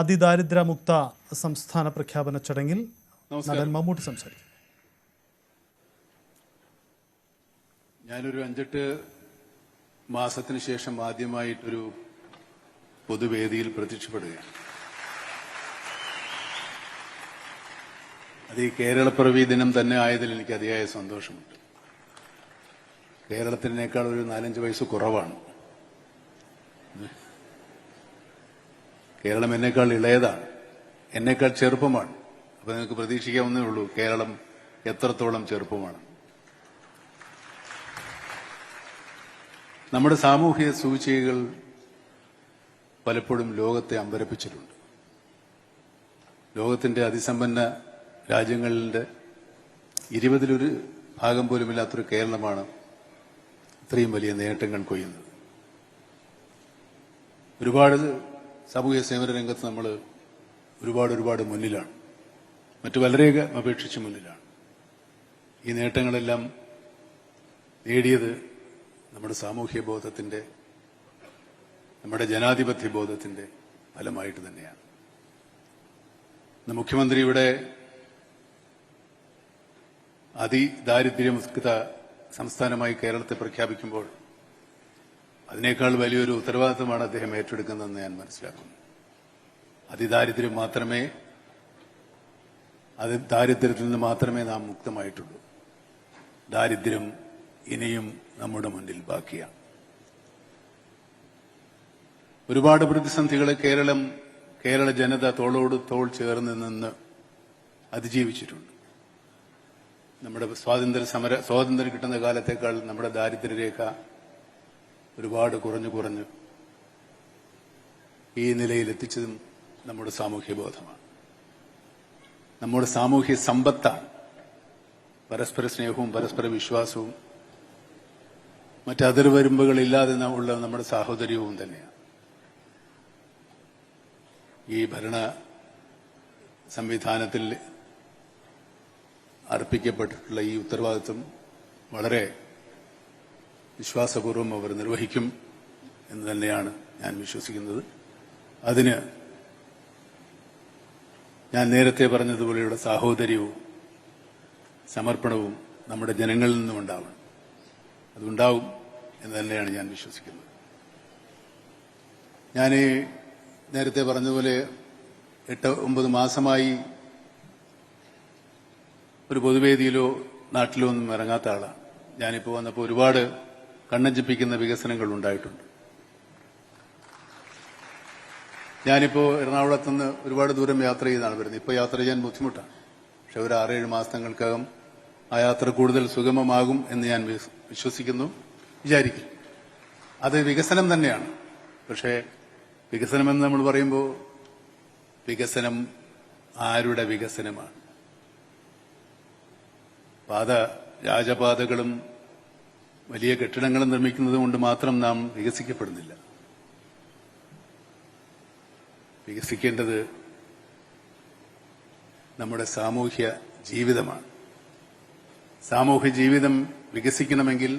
അതിദാരിദ്ര്യമുക്ത സംസ്ഥാന പ്രഖ്യാപന ചടങ്ങിൽ നടൻ മമ്മൂട്ടി സംസാരിക്കും. ഞാനൊരു 5-8 മാസത്തിന് ശേഷം ആദ്യമായിട്ടൊരു പൊതുവേദിയിൽ പ്രത്യക്ഷപ്പെടുകയാണ്. അത് ഈ കേരളപ്പിറവി ദിനം തന്നെ ആയതിൽ എനിക്ക് അതിയായ സന്തോഷമുണ്ട്. കേരളത്തിനേക്കാൾ ഒരു 4-5 വയസ്സ് കുറവാണ്. കേരളം എന്നേക്കാൾ ഇളയതാണ്, എന്നേക്കാൾ ചെറുപ്പമാണ്. അപ്പൊ നിങ്ങൾക്ക് പ്രതീക്ഷിക്കാവുന്നേ ഉള്ളൂ കേരളം എത്രത്തോളം ചെറുപ്പമാണ്. നമ്മുടെ സാമൂഹിക സൂചികകൾ പലപ്പോഴും ലോകത്തെ അമ്പരപ്പിച്ചിട്ടുണ്ട്. ലോകത്തിന്റെ അതിസമ്പന്ന രാജ്യങ്ങളുടെ 20-ലൊരു ഭാഗം പോലുമില്ലാത്തൊരു കേരളമാണ് ഇത്രയും വലിയ നേട്ടങ്ങൾ കൊയ്യുന്നത്. ഒരുപാട് സാമൂഹ്യ സേവന രംഗത്ത് നമ്മൾ ഒരുപാട് മുന്നിലാണ്, മറ്റു പലരെയൊക്കെ അപേക്ഷിച്ച് മുന്നിലാണ്. ഈ നേട്ടങ്ങളെല്ലാം നേടിയത് നമ്മുടെ സാമൂഹ്യ ബോധത്തിന്റെ, നമ്മുടെ ജനാധിപത്യ ബോധത്തിന്റെ ഫലമായിട്ട് തന്നെയാണ്. ഇന്ന് മുഖ്യമന്ത്രി ഇവിടെ അതിദാരിദ്ര്യമുക്ത സംസ്ഥാനമായി കേരളത്തെ പ്രഖ്യാപിക്കുമ്പോൾ അതിനേക്കാൾ വലിയൊരു ഉത്തരവാദിത്തമാണ് അദ്ദേഹം ഏറ്റെടുക്കുന്നതെന്ന് ഞാൻ മനസ്സിലാക്കുന്നു. ദാരിദ്ര്യത്തിൽ നിന്ന് മാത്രമേ നാം മുക്തമായിട്ടുള്ളൂ. ദാരിദ്ര്യം ഇനിയും നമ്മുടെ മുന്നിൽ ബാക്കിയാണ്. ഒരുപാട് പ്രതിസന്ധികളെ കേരള ജനത തോളോട് തോൾ ചേർന്ന് നിന്ന് അതിജീവിച്ചിട്ടുണ്ട്. നമ്മുടെ സ്വാതന്ത്ര്യം കിട്ടുന്ന കാലത്തേക്കാൾ നമ്മുടെ ദാരിദ്ര്യരേഖ ഒരുപാട് കുറഞ്ഞു ഈ നിലയിലെത്തിച്ചതും നമ്മുടെ സാമൂഹ്യ ബോധമാണ്, നമ്മുടെ സാമൂഹ്യ സമ്പത്താണ്. പരസ്പര സ്നേഹവും പരസ്പര വിശ്വാസവും മറ്റതിർവരുമ്പുകളില്ലാതെ ഉള്ള നമ്മുടെ സാഹോദര്യവും തന്നെയാണ്. ഈ ഭരണ സംവിധാനത്തിൽ അർപ്പിക്കപ്പെട്ടിട്ടുള്ള ഈ ഉത്തരവാദിത്വം വളരെ വിശ്വാസപൂർവ്വം അവർ നിർവഹിക്കും എന്ന് തന്നെയാണ് ഞാൻ വിശ്വസിക്കുന്നത്. അതിന് ഞാൻ നേരത്തെ പറഞ്ഞതുപോലെയുള്ള സാഹോദര്യവും സമർപ്പണവും നമ്മുടെ ജനങ്ങളിൽ നിന്നും ഉണ്ടാവണം. അതുണ്ടാവും എന്ന് തന്നെയാണ് ഞാൻ വിശ്വസിക്കുന്നത്. ഞാൻ നേരത്തെ പറഞ്ഞതുപോലെ 8-9 മാസമായി ഒരു പൊതുവേദിയിലോ നാട്ടിലോ ഒന്നും ഇറങ്ങാത്ത ആളാണ്. ഞാനിപ്പോൾ വന്നപ്പോൾ ഒരുപാട് കണ്ണഞ്ചിപ്പിക്കുന്ന വികസനങ്ങൾ ഉണ്ടായിട്ടുണ്ട്. ഞാനിപ്പോൾ എറണാകുളത്തുനിന്ന് ഒരുപാട് ദൂരം യാത്ര ചെയ്താണ് വരുന്നത്. ഇപ്പോൾ യാത്ര ചെയ്യാൻ ബുദ്ധിമുട്ടാണ്, പക്ഷെ ഒരു 6-7 മാസങ്ങൾക്കകം ആ യാത്ര കൂടുതൽ സുഗമമാകും എന്ന് ഞാൻ വിചാരിക്കും. അത് വികസനം തന്നെയാണ്. പക്ഷേ വികസനമെന്ന് നമ്മൾ പറയുമ്പോൾ വികസനം ആരുടെ വികസനമാണ്? രാജപാതകളും വലിയ കെട്ടിടങ്ങളും നിർമ്മിക്കുന്നത് കൊണ്ട് മാത്രം നാം വികസിക്കപ്പെടുന്നില്ല. വികസിക്കേണ്ടത് നമ്മുടെ സാമൂഹ്യ ജീവിതമാണ്. സാമൂഹ്യ ജീവിതം വികസിക്കണമെങ്കിൽ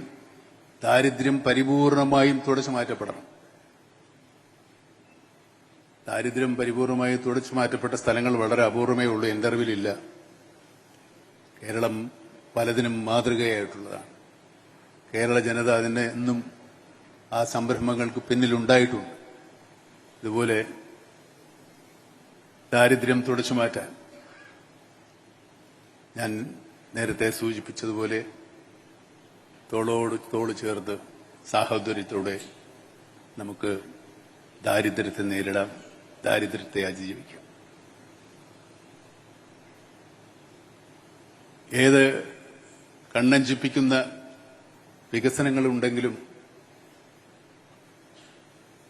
ദാരിദ്ര്യം പരിപൂർണമായും തുടച്ചു മാറ്റപ്പെടണം. ദാരിദ്ര്യം പരിപൂർണമായും തുടച്ചു മാറ്റപ്പെട്ട സ്ഥലങ്ങൾ വളരെ അപൂർവമേ ഉള്ളൂ, എന്റെ അറിവിലില്ല. കേരളം പലതിനും മാതൃകയായിട്ടുള്ളതാണ്. കേരള ജനത അതിന് എന്നും ആ സംരംഭങ്ങൾക്ക് പിന്നിലുണ്ടായിട്ടുണ്ട്. ഇതുപോലെ ദാരിദ്ര്യം തുടച്ചു മാറ്റാൻ ഞാൻ നേരത്തെ സൂചിപ്പിച്ചതുപോലെ തോളോട് തോൾ ചേർത്ത് സാഹോദര്യത്തോടെ നമുക്ക് ദാരിദ്ര്യത്തെ നേരിടാം, ദാരിദ്ര്യത്തെ അതിജീവിക്കാം. ഏത് കണ്ണഞ്ചിപ്പിക്കുന്ന വികസനങ്ങളുണ്ടെങ്കിലും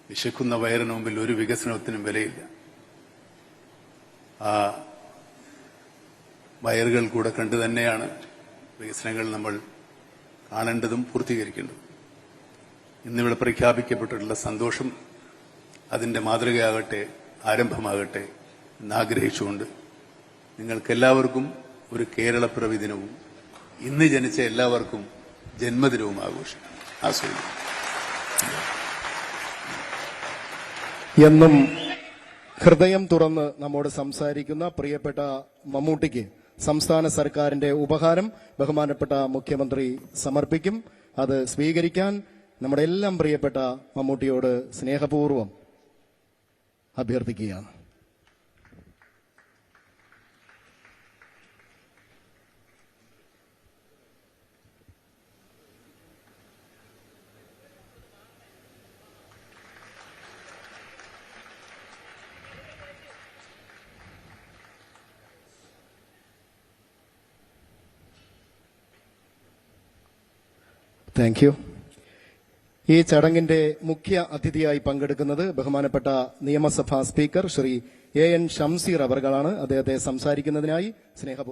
വിശക്കുന്ന വയറിന് മുമ്പിൽ ഒരു വികസനത്തിനും വിലയില്ല. ആ വയറുകൾ കൂടെ കണ്ടു തന്നെയാണ് വികസനങ്ങൾ നമ്മൾ കാണേണ്ടതും പൂർത്തീകരിക്കേണ്ടതും. ഇന്നിവിടെ പ്രഖ്യാപിക്കപ്പെട്ടിട്ടുള്ള സന്തോഷം അതിന്റെ മാതൃകയാകട്ടെ, ആരംഭമാകട്ടെ എന്നാഗ്രഹിച്ചുകൊണ്ട് നിങ്ങൾക്കെല്ലാവർക്കും ഒരു കേരളപ്പിറവി ദിനവും ഇന്ന് ജനിച്ച എല്ലാവർക്കും ജന്മദിനവും ആസ്വദിക്കും. എന്നും ഹൃദയം തുറന്ന് നമ്മോട് സംസാരിക്കുന്ന പ്രിയപ്പെട്ട മമ്മൂട്ടിക്ക് സംസ്ഥാന സർക്കാരിന്റെ ഉപഹാരം ബഹുമാനപ്പെട്ട മുഖ്യമന്ത്രി സമർപ്പിക്കും. അത് സ്വീകരിക്കാൻ നമ്മുടെ എല്ലാം പ്രിയപ്പെട്ട മമ്മൂട്ടിയോട് സ്നേഹപൂർവ്വം അഭ്യർത്ഥിക്കുകയാണ്. Thank you. ഈ ചടങ്ങിന്റെ മുഖ്യ അതിഥിയായി പങ്കെടുക്കുന്നത് ബഹുമാനപ്പെട്ട നിയമസഭാ സ്പീക്കർ ശ്രീ എൻ ഷംസീർ അവർകളാണ്. അദ്ദേഹത്തെ സംസാരിക്കുന്നതിനായി സ്നേഹപൂർവ്വം